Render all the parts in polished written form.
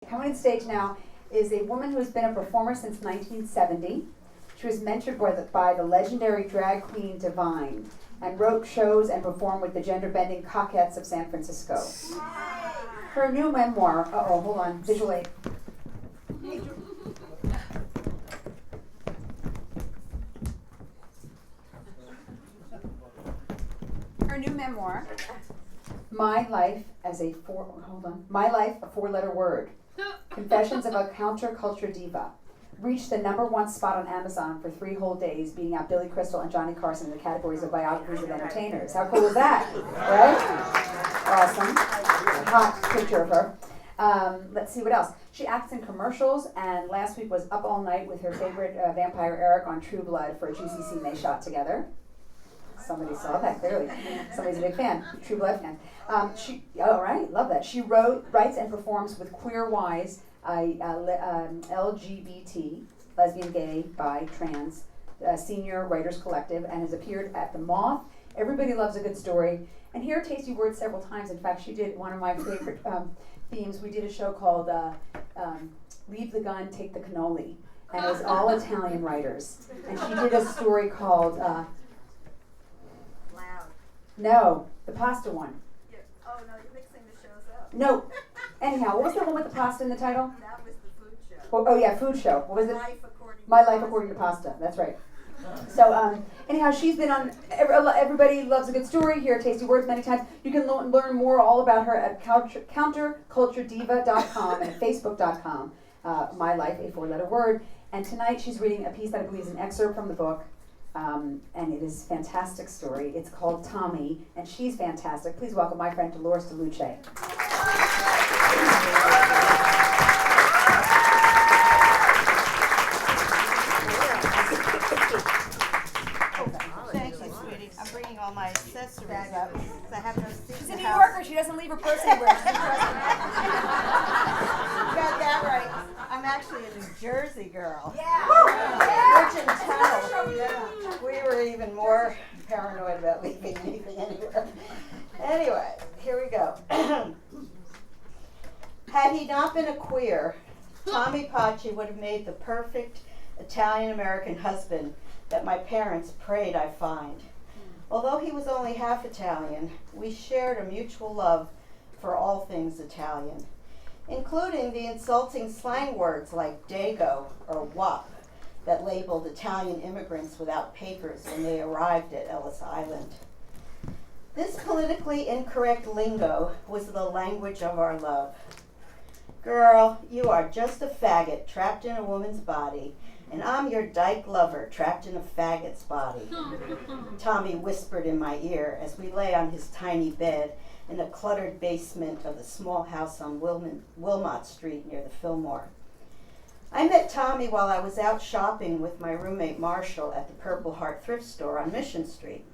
Coming on stage now is a woman who has been a performer since 1970. She was mentored by the legendary drag queen Divine and wrote shows and performed with the gender-bending Coquettes of San Francisco. Her new memoir, hold on, visual aid. Her new memoir, My Life, a Four-Letter Word. Confessions of a Counterculture Diva. Reached the #1 spot on Amazon for 3 whole days, beating out Billy Crystal and Johnny Carson in the categories of biographies of entertainers. How cool is that? Right? Awesome. Hot picture of her. Let's see what else. She acts in commercials, and last week was up all night with her favorite vampire Eric on True Blood for a juicy scene they shot together. Somebody saw that clearly. Somebody's a big fan, True Blood fan. Love that. She writes and performs with Queer Wise, LGBT, lesbian, gay, bi, trans, senior writers collective, and has appeared at The Moth. Everybody loves a good story. And here, Tasty Words several times. In fact, she did one of my favorite themes. We did a show called Leave the Gun, Take the Cannoli. And it was all Italian writers. And she did a story called No, the pasta one. Oh no, you're mixing the shows up. No. Anyhow, what was the one with the pasta in the title? That was the food show. Oh yeah, food show. What was it? My Life According to Pasta. That's right. So anyhow, she's been on Everybody Loves a Good Story here at Tasty Words many times. You can learn more all about her at counterculturediva.com and facebook.com. My Life, a Four-Letter Word. And tonight she's reading a piece that I believe is an excerpt from the book. And it is a fantastic story. It's called Tommy, and she's fantastic. Please welcome my friend Dolores DeLuce. Thank you, sweetie. I'm bringing all my accessories up because I have no seat. She's a New Yorker. She doesn't leave her purse anywhere. You got that right. I'm actually a New Jersey girl. Yeah. Rich and Tunnel. Yeah. We were even more paranoid about leaving anything anywhere. Anyway, here we go. Had he not been a queer, Tommy Paci would have made the perfect Italian-American husband that my parents prayed I find. Although he was only half Italian, we shared a mutual love for all things Italian, including the insulting slang words like dago or wop that labeled Italian immigrants without papers when they arrived at Ellis Island. This politically incorrect lingo was the language of our love. Girl, you are just a faggot trapped in a woman's body, and I'm your dyke lover trapped in a faggot's body, Tommy whispered in my ear as we lay on his tiny bed in the cluttered basement of the small house on Wilmot Street near the Fillmore. I met Tommy while I was out shopping with my roommate Marshall at the Purple Heart thrift store on Mission Street.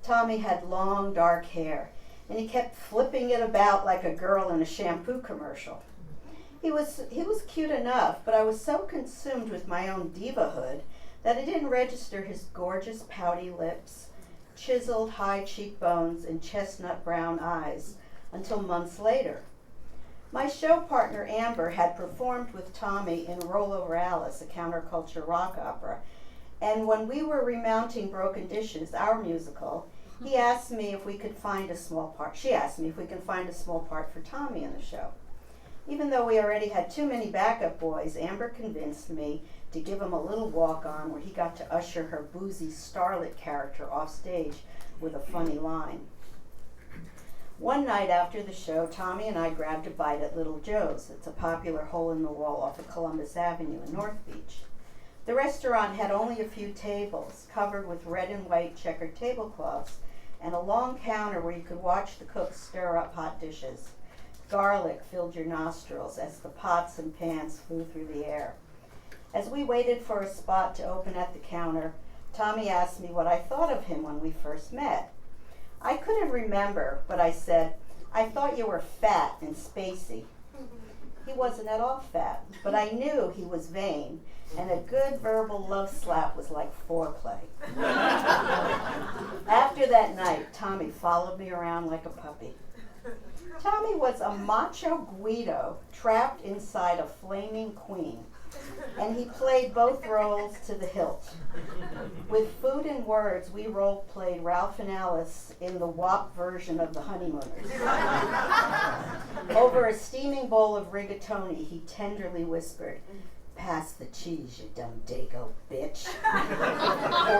Tommy had long dark hair, and he kept flipping it about like a girl in a shampoo commercial. He was cute enough, but I was so consumed with my own divahood that I didn't register his gorgeous pouty lips, chiseled high cheekbones, and chestnut brown eyes until months later. My show partner Amber had performed with Tommy in Rollover Alice, a counterculture rock opera, and when we were remounting Broken Dishes, our musical, she asked me if we could find a small part for Tommy in the show. Even though we already had too many backup boys, Amber convinced me to give him a little walk-on where he got to usher her boozy starlet character off stage with a funny line. One night after the show, Tommy and I grabbed a bite at Little Joe's. It's a popular hole-in-the-wall off of Columbus Avenue in North Beach. The restaurant had only a few tables, covered with red and white checkered tablecloths, and a long counter where you could watch the cooks stir up hot dishes. Garlic filled your nostrils as the pots and pans flew through the air. As we waited for a spot to open at the counter, Tommy asked me what I thought of him when we first met. I couldn't remember, but I said, "I thought you were fat and spacey." He wasn't at all fat, but I knew he was vain, and a good verbal love slap was like foreplay. After that night, Tommy followed me around like a puppy. Tommy was a macho Guido trapped inside a flaming queen, and he played both roles to the hilt. With food and words, we role-played Ralph and Alice in the WAP version of The Honeymooners. Over a steaming bowl of rigatoni, he tenderly whispered, "Pass the cheese, you dumb dago bitch."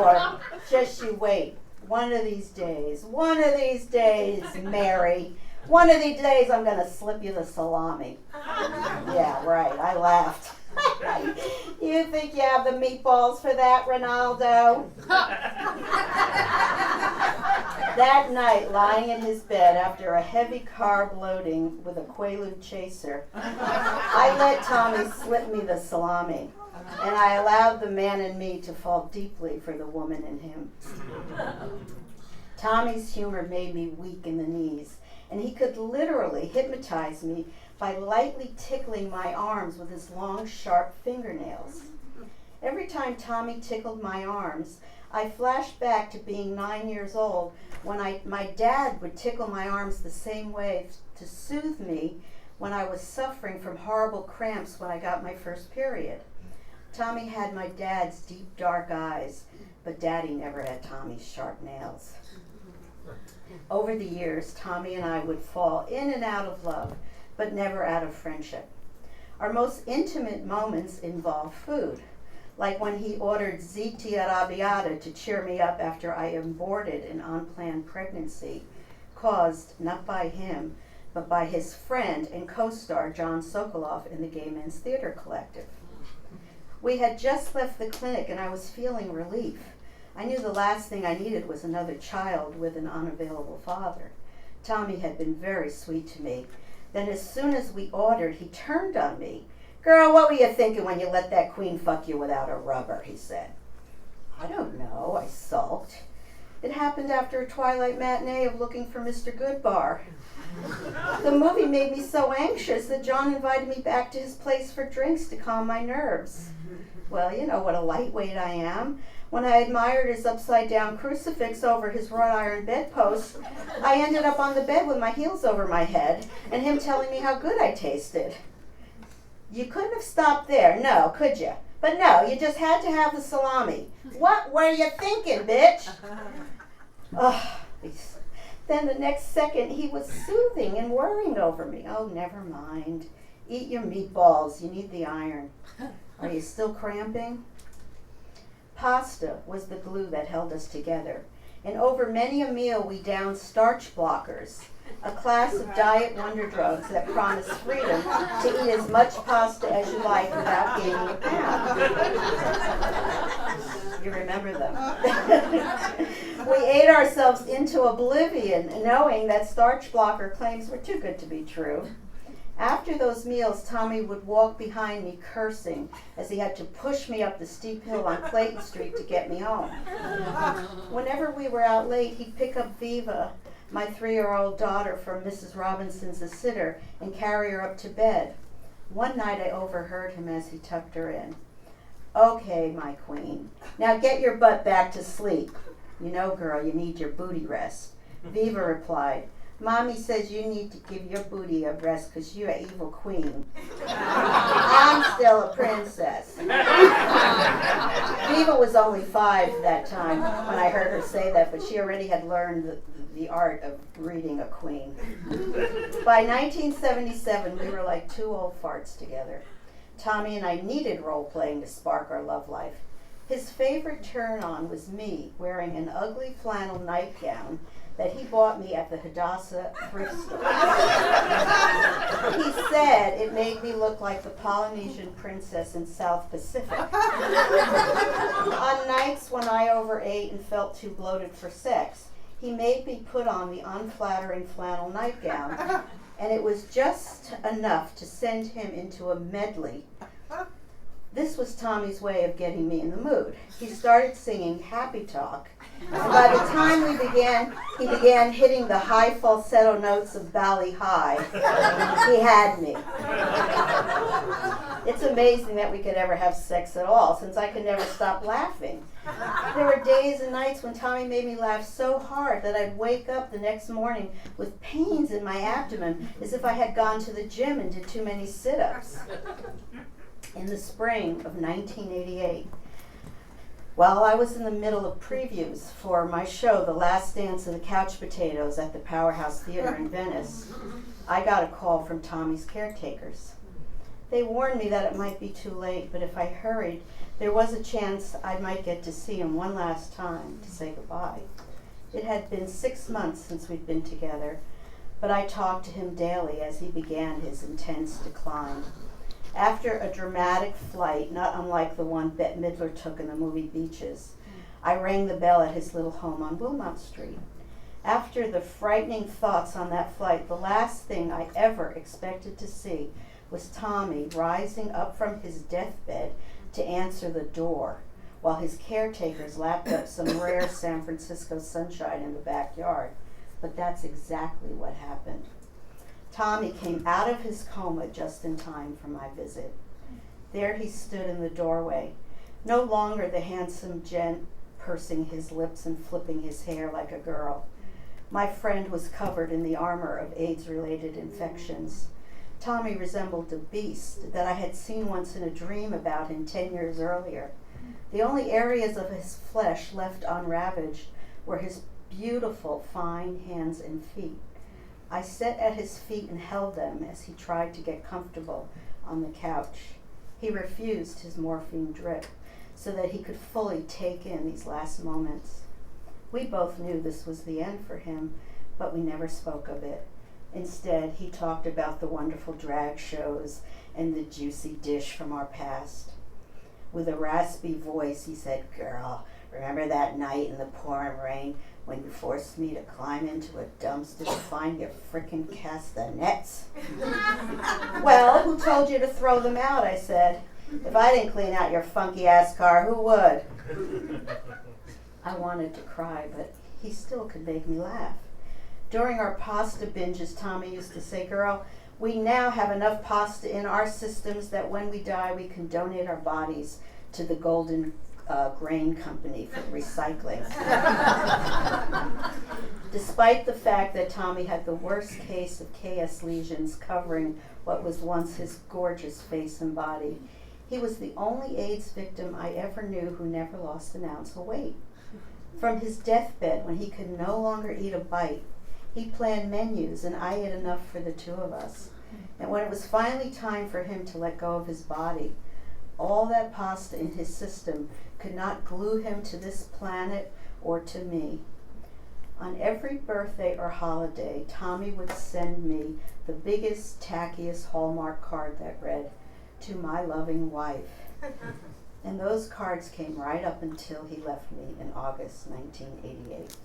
Or, "Just you wait. One of these days, Mary, one of these days I'm going to slip you the salami." Yeah, right, I laughed. You think you have the meatballs for that, Ronaldo? That night, lying in his bed after a heavy carb loading with a Quaalude chaser, I let Tommy slip me the salami, and I allowed the man in me to fall deeply for the woman in him. Tommy's humor made me weak in the knees, and he could literally hypnotize me by lightly tickling my arms with his long, sharp fingernails. Every time Tommy tickled my arms, I flashed back to being 9 years old when my dad would tickle my arms the same way to soothe me when I was suffering from horrible cramps when I got my first period. Tommy had my dad's deep, dark eyes, but Daddy never had Tommy's sharp nails. Over the years, Tommy and I would fall in and out of love, but never out of friendship. Our most intimate moments involve food, like when he ordered ziti arrabbiata to cheer me up after I aborted an unplanned pregnancy, caused not by him, but by his friend and co-star John Sokoloff in the Gay Men's Theater Collective. We had just left the clinic and I was feeling relief. I knew the last thing I needed was another child with an unavailable father. Tommy had been very sweet to me. Then as soon as we ordered, he turned on me. "Girl, what were you thinking when you let that queen fuck you without a rubber?" he said. "I don't know," I sulked. "It happened after a twilight matinee of Looking for Mr. Goodbar. The movie made me so anxious that John invited me back to his place for drinks to calm my nerves. Well, you know what a lightweight I am. When I admired his upside-down crucifix over his wrought iron bedpost, I ended up on the bed with my heels over my head and him telling me how good I tasted. You couldn't have stopped there, no, could you? But no, you just had to have the salami. What were you thinking, bitch?" Oh, then the next second he was soothing and worrying over me. "Oh, never mind. Eat your meatballs, you need the iron. Are you still cramping?" Pasta was the glue that held us together, and over many a meal we downed starch blockers, a class of diet wonder drugs that promise freedom to eat as much pasta as you like without gaining a pound. You remember them. We ate ourselves into oblivion, knowing that starch blocker claims were too good to be true. After those meals, Tommy would walk behind me cursing as he had to push me up the steep hill on Clayton Street to get me home. Whenever we were out late, he'd pick up Diva, my 3-year-old daughter from Mrs. Robinson's a sitter, and carry her up to bed. One night I overheard him as he tucked her in. "Okay, my queen, now get your butt back to sleep. You know, girl, you need your booty rest." Viva replied, "Mommy says you need to give your booty a rest because you're an evil queen. I'm still a princess." Diva was only 5 that time when I heard her say that, but she already had learned the art of reading a queen. By 1977, we were like 2 old farts together. Tommy and I needed role-playing to spark our love life. His favorite turn-on was me wearing an ugly flannel nightgown that he bought me at the Hadassah thrift store. He said it made me look like the Polynesian princess in South Pacific. On nights when I overate and felt too bloated for sex, he made me put on the unflattering flannel nightgown, and it was just enough to send him into a medley. This was Tommy's way of getting me in the mood. He started singing Happy Talk, and by the time he began hitting the high falsetto notes of Bally High. He had me. It's amazing that we could ever have sex at all, since I could never stop laughing. There were days and nights when Tommy made me laugh so hard that I'd wake up the next morning with pains in my abdomen, as if I had gone to the gym and did too many sit-ups. In the spring of 1988, while I was in the middle of previews for my show, The Last Dance of the Couch Potatoes at the Powerhouse Theater in Venice, I got a call from Tommy's caretakers. They warned me that it might be too late, but if I hurried, there was a chance I might get to see him one last time to say goodbye. It had been 6 months since we'd been together, but I talked to him daily as he began his intense decline. After a dramatic flight, not unlike the one Bette Midler took in the movie Beaches, I rang the bell at his little home on Wilmot Street. After the frightening thoughts on that flight, the last thing I ever expected to see was Tommy rising up from his deathbed to answer the door, while his caretakers lapped up some rare San Francisco sunshine in the backyard. But that's exactly what happened. Tommy came out of his coma just in time for my visit. There he stood in the doorway, no longer the handsome gent pursing his lips and flipping his hair like a girl. My friend was covered in the armor of AIDS-related infections. Tommy resembled a beast that I had seen once in a dream about him 10 years earlier. The only areas of his flesh left unravaged were his beautiful, fine hands and feet. I sat at his feet and held them as he tried to get comfortable on the couch. He refused his morphine drip so that he could fully take in these last moments. We both knew this was the end for him, but we never spoke of it. Instead, he talked about the wonderful drag shows and the juicy dish from our past. With a raspy voice, he said, "Girl, remember that night in the pouring rain when you forced me to climb into a dumpster to find your frickin' castanets?" "Well, who told you to throw them out?" I said. "If I didn't clean out your funky-ass car, who would?" I wanted to cry, but he still could make me laugh. During our pasta binges, Tommy used to say, "Girl, we now have enough pasta in our systems that when we die, we can donate our bodies to the Golden Grain Company for recycling." Despite the fact that Tommy had the worst case of KS lesions covering what was once his gorgeous face and body, he was the only AIDS victim I ever knew who never lost an ounce of weight. From his deathbed, when he could no longer eat a bite, he planned menus and I ate enough for the two of us. And when it was finally time for him to let go of his body, all that pasta in his system could not glue him to this planet or to me. On every birthday or holiday, Tommy would send me the biggest, tackiest Hallmark card that read, "To my loving wife." And those cards came right up until he left me in August 1988.